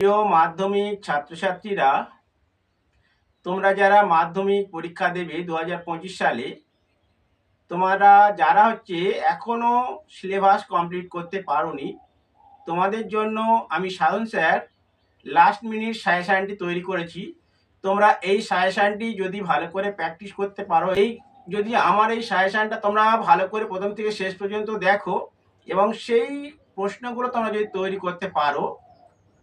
প্রিয় মাধ্যমিক ছাত্রছাত্রীরা, তোমরা যারা মাধ্যমিক পরীক্ষা দেবে 2025 সালে, তোমরা যারা এখনো সিলেবাস কমপ্লিট করতে পারোনি, তোমাদের জন্য আমি সাধন স্যার লাস্ট মিনিট সাজেশানটি তৈরি করেছি। তোমরা এই সাজেশানটি যদি ভালো করে প্র্যাকটিস করতে পারো, যদি আমার এই সাজেশানটা তোমরা ভালো করে প্রথম থেকে শেষ পর্যন্ত দেখো এবং সেই প্রশ্নগুলো তোমরা যদি তৈরি করতে পারো,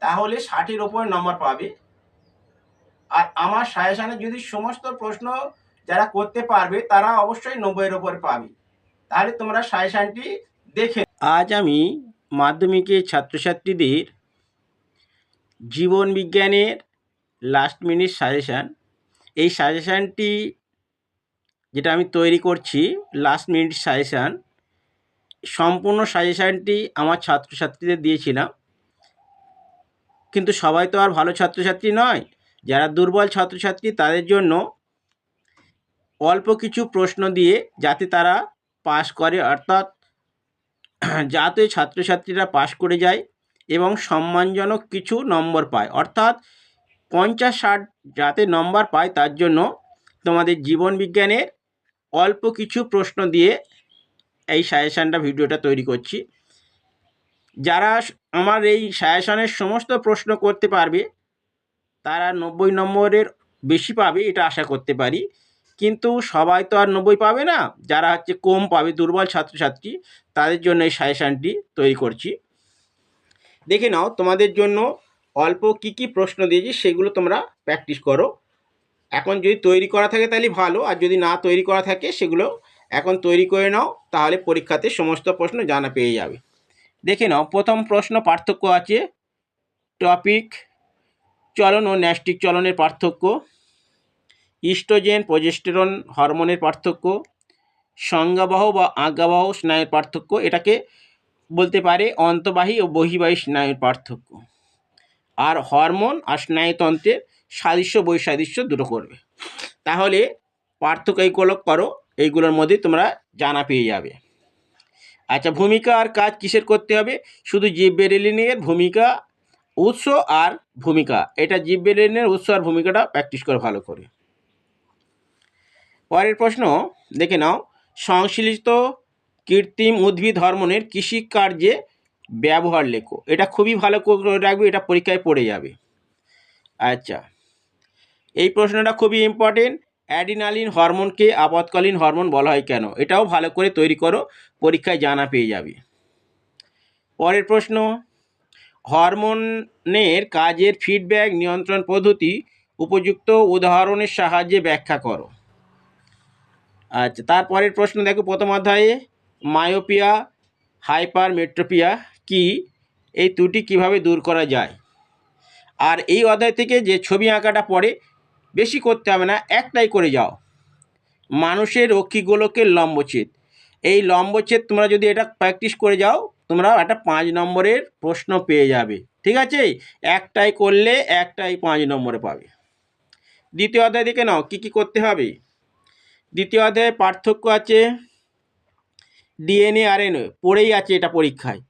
তাহলে 60-এর ওপর নম্বর পাবে। আর আমার সাজেশানে যদি সমস্ত প্রশ্ন যারা করতে পারবে তারা অবশ্যই 90-এর ওপর পাবে। তাহলে তোমরা সাজেশানটি দেখে। আজ আমি মাধ্যমিকের ছাত্রছাত্রীদের জীবন বিজ্ঞানের লাস্ট মিনিট সাজেশান, এই সাজেশানটি যেটা আমি তৈরি করছি লাস্ট মিনিট সাজেশান, সম্পূর্ণ সাজেশানটি আমার ছাত্রছাত্রীদের দিয়েছিলাম। কিন্তু সবাই তো আর ভালো ছাত্রছাত্রী নয়। যারা দুর্বল ছাত্রছাত্রী তাদের জন্য অল্প কিছু প্রশ্ন দিয়ে যাতে তারা পাস করে, অর্থাৎ যাতে ছাত্রছাত্রীরা পাস করে যায় এবং সম্মানজনক কিছু নম্বর পায়, অর্থাৎ 50-60 যাতে নম্বর পায়, তার জন্য তোমাদের জীবন বিজ্ঞানের অল্প কিছু প্রশ্ন দিয়ে এই সাজেশানটা ভিডিওটা তৈরি করছি। যারা আমার এই সাজেশানের সমস্ত প্রশ্ন করতে পারবে তারা 90 নম্বরের বেশি পাবে, এটা আশা করতে পারি। কিন্তু সবাই তো আর 90 পাবে না। যারা কম পাবে, দুর্বল ছাত্রছাত্রী, তাদের জন্য এই সাজেশানটি তৈরি করছি। দেখে নাও তোমাদের জন্য অল্প কি প্রশ্ন দিয়েছি, সেগুলো তোমরা প্র্যাকটিস করো। এখন যদি তৈরি করা থাকে তাহলে ভালো, আর যদি না তৈরি করা থাকে সেগুলো এখন তৈরি করে নাও, তাহলে পরীক্ষাতে সমস্ত প্রশ্ন জানা পেয়ে যাবে। দেখে নাও, প্রথম প্রশ্ন পার্থক্য আছে। টপিক চলন ও ন্যাস্টিক চলনের পার্থক্য, ইস্ট্রোজেন প্রজেস্টেরন হরমোনের পার্থক্য, সংজ্ঞাবহ বা আজ্ঞাবহ স্নায়ুর পার্থক্য, এটাকে বলতে পারে অন্তবাহী ও বহিবাহী স্নায়ুর পার্থক্য। আর হরমোন আর স্নায়ুতন্ত্রের সাদৃশ্য বৈসাদৃশ্য দুটো করবে। তাহলে পার্থক্য এইগুলো করো, এইগুলোর মধ্যে তোমরা জানা পেয়ে যাবে। আচ্ছা, ভূমিকা আর কাজ কিসের করতে হবে? শুধু জিবরেলিনের ভূমিকা, উৎস আর ভূমিকা, এটা জিবরেলিনের উৎস আর ভূমিকাটা প্র্যাকটিস করো ভালো করে। পরের প্রশ্ন দেখে নাও, সংশ্লিষ্ট কৃত্রিম উদ্ভিদ হরমোনের কৃষিকার্যে ব্যবহার লেখো। এটা খুবই ভালো করে রাখবে, এটা পরীক্ষায় পড়ে যাবে। আচ্ছা, এই প্রশ্নটা খুবই ইম্পর্টেন্ট। অ্যাডিনালিন হরমোনকে আপৎকালীন হরমোন বলা হয় কেন? এটাও ভালো করে তৈরি করো, পরীক্ষায় জানা পেয়ে যাবে। পরের প্রশ্ন, হরমোনের কাজের ফিডব্যাক নিয়ন্ত্রণ পদ্ধতি উপযুক্ত উদাহরণের সাহায্যে ব্যাখ্যা করো। আচ্ছা, তারপরের প্রশ্ন দেখো, প্রথম অধ্যায়ে মায়োপিয়া হাইপারমেট্রোপিয়া কি, এই ত্রুটি কিভাবে দূর করা যায়। আর এই অধ্যায় থেকে যে ছবি আঁকাটা পড়ে বেশি করতে হবে না, একটাই করে যাও। মানুষের অক্ষিগোলকের লম্বচ্ছেদ, এই লম্বচ্ছেদ তোমরা যদি এটা প্র্যাকটিস করে যাও, তোমরা একটা 5 নম্বরের প্রশ্ন পেয়ে যাবে। ঠিক আছে, একটাই করলে একটাই 5 নম্বরে পাবে। দ্বিতীয় অধ্যায় দেখে নাও কি করতে হবে। দ্বিতীয় অধ্যায়ে পার্থক্য আছে ডিএনএ আরএনএ, পড়েই আছে এটা পরীক্ষায়,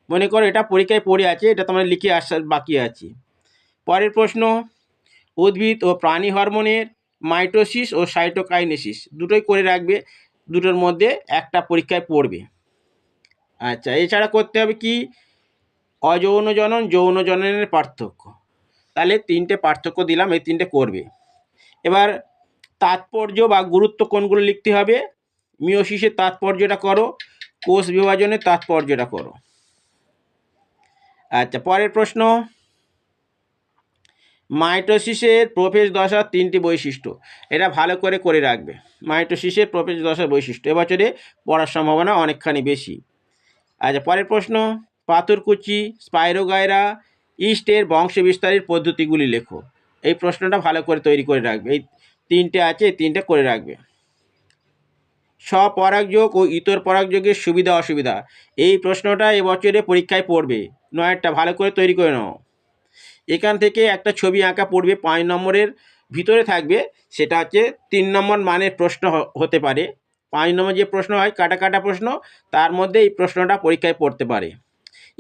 মনে করো এটা পরীক্ষায় পড়ে আছে, এটা তোমরা লিখে আসার বাকি আছে। পরের প্রশ্ন, উদ্ভিদ ও প্রাণী হরমোনের মাইটোসিস ও সাইটোকাইনেসিস, দুটোই করে রাখবে, দুটোর মধ্যে একটা পরীক্ষায় পড়বে। আচ্ছা, এছাড়া করতে হবে কি, অযৌন জনন যৌন জননের পার্থক্য, তাহলে 3টে পার্থক্য দিলাম, এই 3টে করবে। এবার তাৎপর্য বা গুরুত্ব কোনগুলো লিখতে হবে। মিওসিসের তাৎপর্যটা করো, কোষ বিভাজনের তাৎপর্যটা করো। আচ্ছা, পরের প্রশ্ন, মাইটোসিসের প্রোফেজ দশার 3টি বৈশিষ্ট্য, এটা ভালো করে রাখবে। মাইটোসিসের প্রোফেজ দশার বৈশিষ্ট্য এবছরে পড়ার সম্ভাবনা অনেকখানি বেশি। আচ্ছা, পরের প্রশ্ন, পাথরকুচি স্পাইরোগাইরা ইস্টের বংশ বিস্তারের পদ্ধতিগুলি লেখো। এই প্রশ্নটা ভালো করে তৈরি করে রাখবে, এই 3টে আছে, এই 3টে করে রাখবে। স্বপরাগযোগ ও ইতর পরাগযোগের সুবিধা অসুবিধা, এই প্রশ্নটা এবছরে পরীক্ষায় পড়বে, নয়টা ভালো করে তৈরি করে নাও। এখান থেকে একটা ছবি আঁকা পড়বে, 5 নম্বরের ভিতরে থাকবে, সেটা 3 নম্বর মানের প্রশ্ন হতে পারে। 5 নম্বর যে প্রশ্ন হয় কাটা প্রশ্ন, তার মধ্যে এই প্রশ্নটা পরীক্ষায় পড়তে পারে,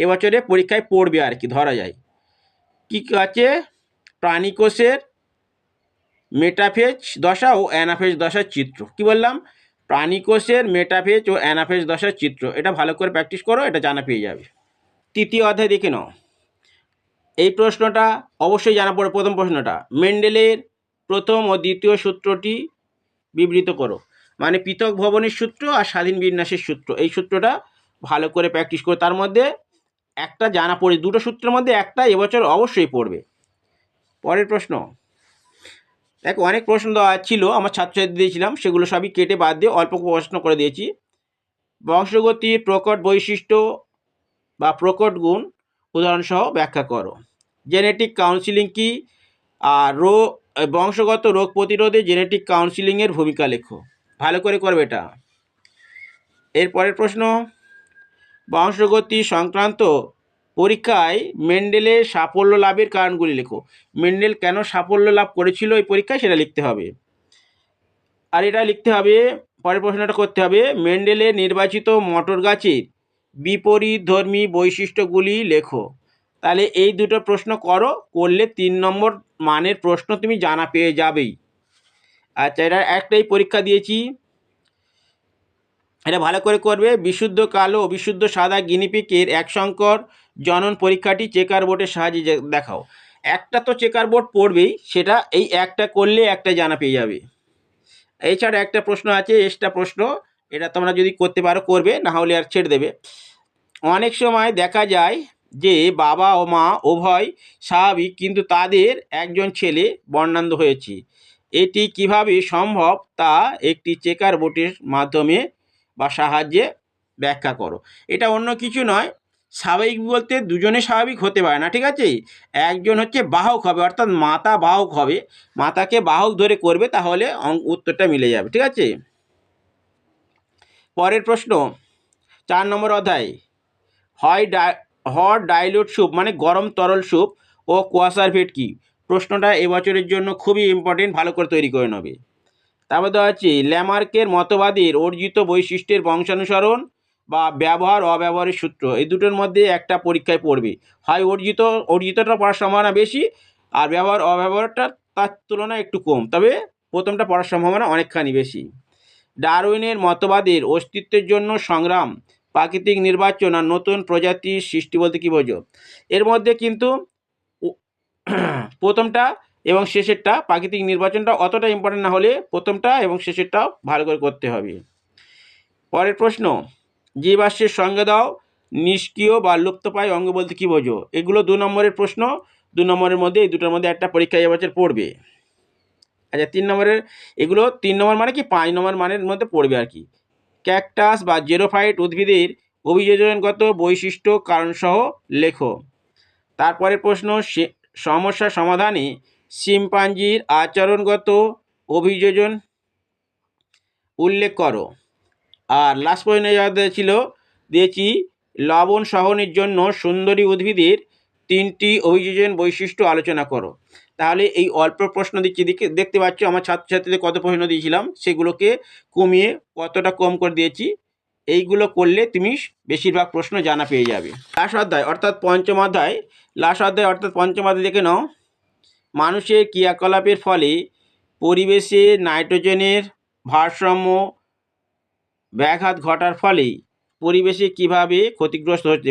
এবছরে পরীক্ষায় পড়বে আর কি, ধরা যায়। কী আছে, প্রাণীকোষের মেটাফেজ দশা ও অ্যানাফেজ দশার চিত্র। কি বললাম? প্রাণীকোষের মেটাফেজ ও অ্যানাফেজ দশার চিত্র। এটা ভালো করে প্র্যাকটিস করো, এটা জানা পেয়ে যাবে। তৃতীয় অধ্যায় দেখে নাও। এই প্রশ্নটা অবশ্যই জানা পড়ে। প্রথম প্রশ্নটা, মেন্ডেলের প্রথম ও দ্বিতীয় সূত্রটি বিবৃত করো। মানে পৃথক ভবনের সূত্র আর স্বাধীন বিন্যাসের সূত্র, এই সূত্রটা ভালো করে প্র্যাকটিস করো। তার মধ্যে একটা জানা পড়ে, দুটো সূত্রের মধ্যে একটা এবছর অবশ্যই পড়বে। পরের প্রশ্ন দেখো, অনেক প্রশ্ন দেওয়া ছিল, আমার ছাত্রছাত্রী দিয়েছিলাম, সেগুলো সবই কেটে বাদ দিয়ে অল্প প্রশ্ন করে দিয়েছি। বংশগতির প্রকট বৈশিষ্ট্য বা প্রকট গুণ উদাহরণসহ ব্যাখ্যা করো। জেনেটিক কাউন্সিলিং কি, আর বংশগত রোগ প্রতিরোধে জেনেটিক কাউন্সিলিংয়ের ভূমিকা লেখো। ভালো করে করবে এটা। এরপরের প্রশ্ন, বংশগতি সংক্রান্ত পরীক্ষায় মেন্ডেলের সাফল্য লাভের কারণগুলি লেখো। মেন্ডেল কেন সাফল্য লাভ করেছিল এই পরীক্ষায়, সেটা লিখতে হবে। আর এটা লিখতে হবে, পরের প্রশ্নটা করতে হবে, মেন্ডেলের নির্বাচিত মটর গাছের বিপরীতধর্মী বৈশিষ্ট্যগুলি লেখো। তাহলে এই দুটো প্রশ্ন করলে 3 নম্বর মানের প্রশ্ন তুমি জানা পেয়ে যাবেই। আচ্ছা, এটা একটাই পরীক্ষা দিয়েছি, এটা ভালো করে করবে। বিশুদ্ধ কালো ও বিশুদ্ধ সাদা গিনিপিকের এক সংকর জনন পরীক্ষাটি চেকার বোর্ডের সাহায্যে দেখাও। একটা তো চেকার বোর্ড পড়বেই, সেটা এই একটা করলে একটা জানা পেয়ে যাবে। এছাড়া একটা প্রশ্ন আছে, এক্সট্রা প্রশ্ন, এটা তোমরা যদি করতে পারো করবে, না হলে আর ছেড়ে দেবে। অনেক সময় দেখা যায় যে বাবা ও মা উভয় স্বাভাবিক, কিন্তু তাদের একজন ছেলে বর্ণান্ধ হয়েছে। এটি কিভাবে সম্ভব তা একটি চেকার বোর্ডের মাধ্যমে বা সাহায্যে ব্যাখ্যা করো। এটা অন্য কিছু নয়, স্বাভাবিক বলতে দুজনে স্বাভাবিক হতে পারে না, ঠিক আছে? একজন হচ্ছে বাহক হবে, অর্থাৎ মাতা বাহক হবে, মাতাকে বাহক ধরে করবে, তাহলে উত্তরটা মিলে যাবে, ঠিক আছে? পরের প্রশ্ন, 4 নম্বর অধ্যায়, হট ডাইলুট স্যুপ মানে গরম তরল স্যুপ ও কোয়াসার ভেট কি? প্রশ্নটা এবছরের জন্য খুবই ইম্পর্টেন্ট, ভালো করে তৈরি করে নেবে। তারপর দেওয়া আছে, ল্যামার্কের মতবাদের অর্জিত বৈশিষ্ট্যের বংশানুসরণ বা ব্যবহার অব্যবহারের সূত্র, এই দুটোর মধ্যে একটা পরীক্ষায় পড়বে। হয় অর্জিতটা পড়ার সম্ভাবনা বেশি, আর ব্যবহার অব্যবহারটা তার তুলনায় একটু কম, তবে প্রথমটা পড়ার সম্ভাবনা অনেকখানি বেশি। ডারউইনের মতবাদের অস্তিত্বের জন্য সংগ্রাম, প্রাকৃতিক নির্বাচন আর নতুন প্রজাতির সৃষ্টি বলতে কী বোঝো? এর মধ্যে কিন্তু প্রথমটা এবং শেষেরটা, প্রাকৃতিক নির্বাচনটা অতটা ইম্পর্টেন্ট না হলে প্রথমটা এবং শেষেরটাও ভালো করে করতে হবে। পরের প্রশ্ন, জীবাশ্মের সংজ্ঞা দাও, নিষ্ক্রিয় বা লুপ্তপ্রায় অঙ্গ বলতে কী বোঝো? এগুলো 2 নম্বরের প্রশ্ন, 2 নম্বরের মধ্যে এই দুটোর মধ্যে একটা পরীক্ষা এবছর পড়বে। আচ্ছা, 3 নম্বরের, এগুলো 3 নম্বর মানে কি 5 নম্বর মানের মধ্যে পড়বে আর কি। ক্যাকটাস বা জেরোফাইট উদ্ভিদের অভিযোজনগত বৈশিষ্ট্য কারণসহ লেখো। তারপরের প্রশ্ন, সমস্যা সমাধানে শিম্পাঞ্জির আচরণগত অভিযোজন উল্লেখ করো। আর লাস্ট প্রশ্নে যা দিয়েছি, লবণ সহনের জন্য সুন্দরী উদ্ভিদের 3টি অভিযোজন বৈশিষ্ট্য আলোচনা করো। তাহলে এই অল্প প্রশ্ন দিচ্ছি, দেখতে পাচ্ছ আমার ছাত্রছাত্রীদের কত প্রশ্ন দিয়েছিলাম, সেগুলোকে কমিয়ে কতটা কম করে দিয়েছি। এইগুলো করলে তুমি বেশিরভাগ প্রশ্ন জানা পেয়ে যাবে। লাস্ট অধ্যায় অর্থাৎ পঞ্চম অধ্যায় দেখে নাও। মানুষের ক্রিয়াকলাপের ফলে পরিবেশে নাইট্রোজেনের ভারসাম্য ব্যাঘাত ঘটার ফলে পরিবেশ কীভাবে ক্ষতিগ্রস্ত হচ্ছে।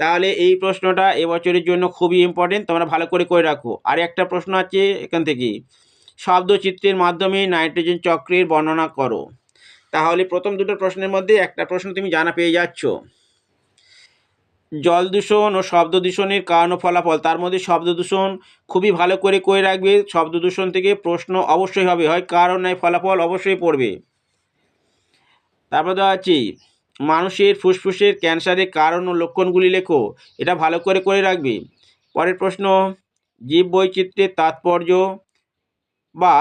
তাহলে এই প্রশ্নটা এবছরের জন্য খুবই ইম্পর্টেন্ট, তোমরা ভালো করে রাখো। আর একটা প্রশ্ন আছে এখান থেকে, শব্দচিত্রের মাধ্যমে নাইট্রোজেন চক্রের বর্ণনা করো। তাহলে প্রথম দুটো প্রশ্নের মধ্যে একটা প্রশ্ন তুমি জানা পেয়ে যাচ্ছ। জল দূষণ ও শব্দ দূষণের কারণ ও ফলাফল, তার মধ্যে শব্দ দূষণ খুবই ভালো করে রাখবে। শব্দ দূষণ থেকে প্রশ্ন অবশ্যই হবে, হয় কারণ নয় ফলাফল অবশ্যই পড়বে। তারপর দেওয়া আছে, মানুষের ফুসফুসের ক্যান্সারের কারণ ও লক্ষণগুলি লেখো। এটা ভালো করে রাখবে। পরের প্রশ্ন, জীববৈচিত্র্যের তাৎপর্য বা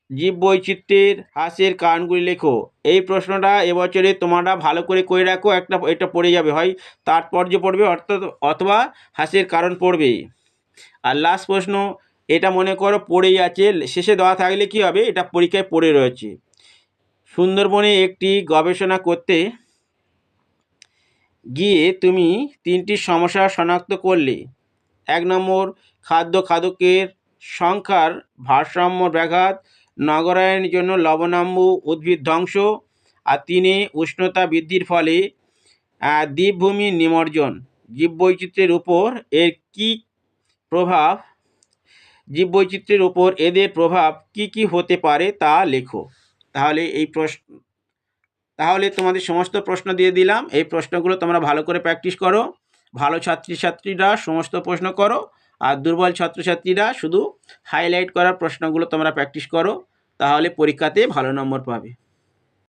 জীববৈচিত্র্যের হ্রাসের কারণগুলি লেখো। এই প্রশ্নটা এবছরে তোমরা ভালো করে রাখো, এটা পড়ে যাবে, হয় তাৎপর্য পড়বে অথবা হ্রাসের কারণ পড়বে। আর লাস্ট প্রশ্ন, এটা মনে করো পড়েই আছে, শেষে দেওয়া থাকলে কি হবে, এটা পরীক্ষায় পড়ে রয়েছে। সুন্দরবনে একটি গবেষণা করতে গিয়ে তুমি 3টি সমস্যা শনাক্ত করলে। 1 নম্বর খাদ্য খাদকের সংখ্যার ভারসাম্য ব্যাঘাত, নগরায়নের জন্য লবণাম্ব উদ্ভিদ ধ্বংস, আর 3 উষ্ণতা বৃদ্ধির ফলে দ্বীপভূমির নিমজ্জন। জীববৈচিত্র্যের উপর এর কী প্রভাব, জীববৈচিত্র্যের উপর এদের প্রভাব কি কি হতে পারে তা লেখো। তাহলে তোমাদের সমস্ত প্রশ্ন দিয়ে দিলাম। এই প্রশ্নগুলো তোমরা ভালো করে প্র্যাকটিস করো। ভালো ছাত্রছাত্রীরা সমস্ত প্রশ্ন করো, আর দুর্বল ছাত্রছাত্রীরা শুধু হাইলাইট করার প্রশ্নগুলো তোমরা প্র্যাকটিস করো, তাহলে পরীক্ষাতে ভালো নম্বর পাবে।